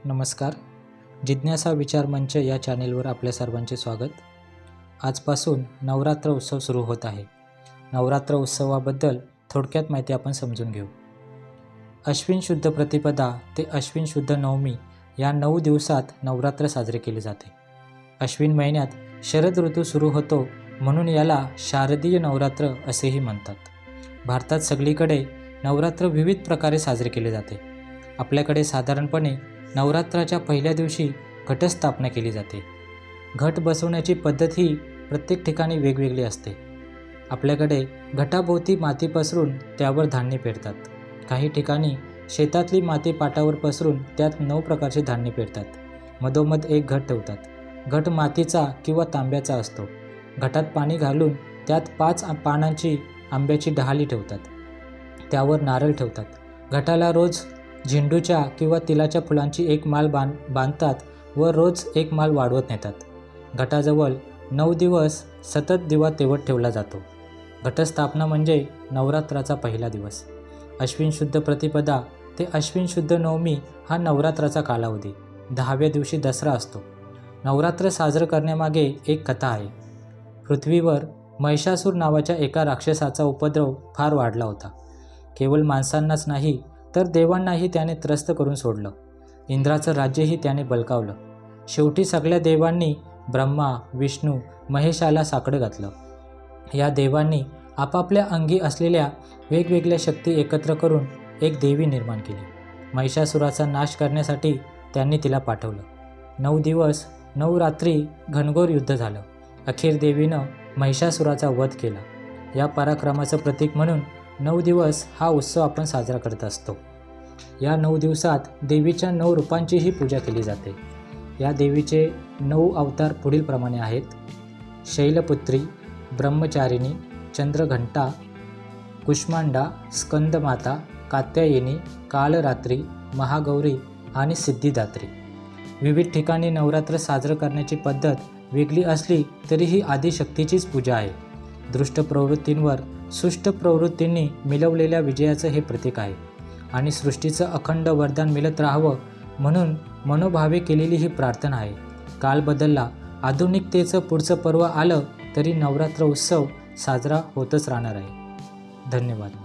नमस्कार. जिज्ञासा विचार मंच या चॅनेलवर आपल्या सर्वांचे स्वागत. आजपासून नवरात्र उत्सव सुरू होत आहे. नवरात्र उत्सवाबद्दल थोडक्यात माहिती आपण समजून घेऊ. अश्विन शुद्ध प्रतिपदा ते अश्विन शुद्ध नवमी या 9 दिवसात नवरात्र साजरे केले जाते. अश्विन महिन्यात शरद ऋतू सुरू होतो म्हणून याला शारदीय नवरात्र असेही म्हणतात. भारतात सगळीकडे नवरात्र विविध प्रकारे साजरे केले जाते. आपल्याकडे साधारणपणे नवरात्राच्या पहिल्या दिवशी घटस्थापना केली जाते. घट बसवण्याची पद्धत ही प्रत्येक ठिकाणी वेगवेगळी असते. आपल्याकडे घटाभोवती माती पसरून त्यावर धान्य पेरतात. काही ठिकाणी शेतातली माती पाटावर पसरून त्यात 9 प्रकारचे धान्य पेरतात. मधोमध एक घट ठेवतात. घट मातीचा किंवा तांब्याचा असतो. घटात पाणी घालून त्यात 5 पानांची आंब्याची डहाली ठेवतात. त्यावर नारळ ठेवतात. घटाला रोज झेंडूच्या किंवा तिलाच्या फुलांची एक माळ बांधतात व रोज एक माळ वाढवत नेतात. घटाजवळ 9 दिवस सतत दिवा तेवत ठेवला जातो. घटस्थापना म्हणजे नवरात्राचा पहिला दिवस. अश्विन शुद्ध प्रतिपदा ते अश्विन शुद्ध नवमी हा नवरात्राचा कालावधी. 10व्या दिवशी दसरा असतो. नवरात्र साजरं करण्यामागे एक कथा आहे. पृथ्वीवर महिषासूर नावाच्या एका राक्षसाचा उपद्रव फार वाढला होता. केवळ माणसांनाच नाही तर देवांनाही त्याने त्रस्त करून सोडलं. इंद्राचं राज्यही त्याने बळकावलं. शेवटी सगळ्या देवांनी ब्रह्मा, विष्णू, महेशाला साकडं घातलं. या देवांनी आपापल्या अंगी असलेल्या वेगवेगळ्या शक्ती एकत्र करून एक देवी निर्माण केली. महिषासुराचा नाश करण्यासाठी त्यांनी तिला पाठवलं. 9 दिवस 9 रात्री घनघोर युद्ध झालं. अखेर देवीनं महिषासुराचा वध केला. या पराक्रमाचं प्रतीक म्हणून 9 दिवस हा उत्सव आपण साजरा करत असतो. या 9 दिवसात देवीच्या 9 रूपांचीही पूजा केली जाते. या देवीचे 9 अवतार पुढील प्रमाणे आहेत. शैलपुत्री, ब्रह्मचारिणी, चंद्रघंटा, कुष्मांडा, स्कंदमाता, कात्यायनी, कालरात्री, महागौरी आणि सिद्धिदात्री. विविध ठिकाणी नवरात्र साजरं करण्याची पद्धत वेगळी असली तरीही आदिशक्तीचीच पूजा आहे. दृष्ट प्रवृत्तींवर सुष्ट प्रवृत्तींनी मिळवलेल्या विजयाचं हे प्रतीक आहे आणि सृष्टीचं अखंड वरदान मिळत राहावं म्हणून मनोभावे केलेली ही प्रार्थना आहे. काल बदलला, आधुनिकतेचं पुढचं पर्व आलं तरी नवरात्र उत्सव साजरा होतच राहणार आहे. धन्यवाद.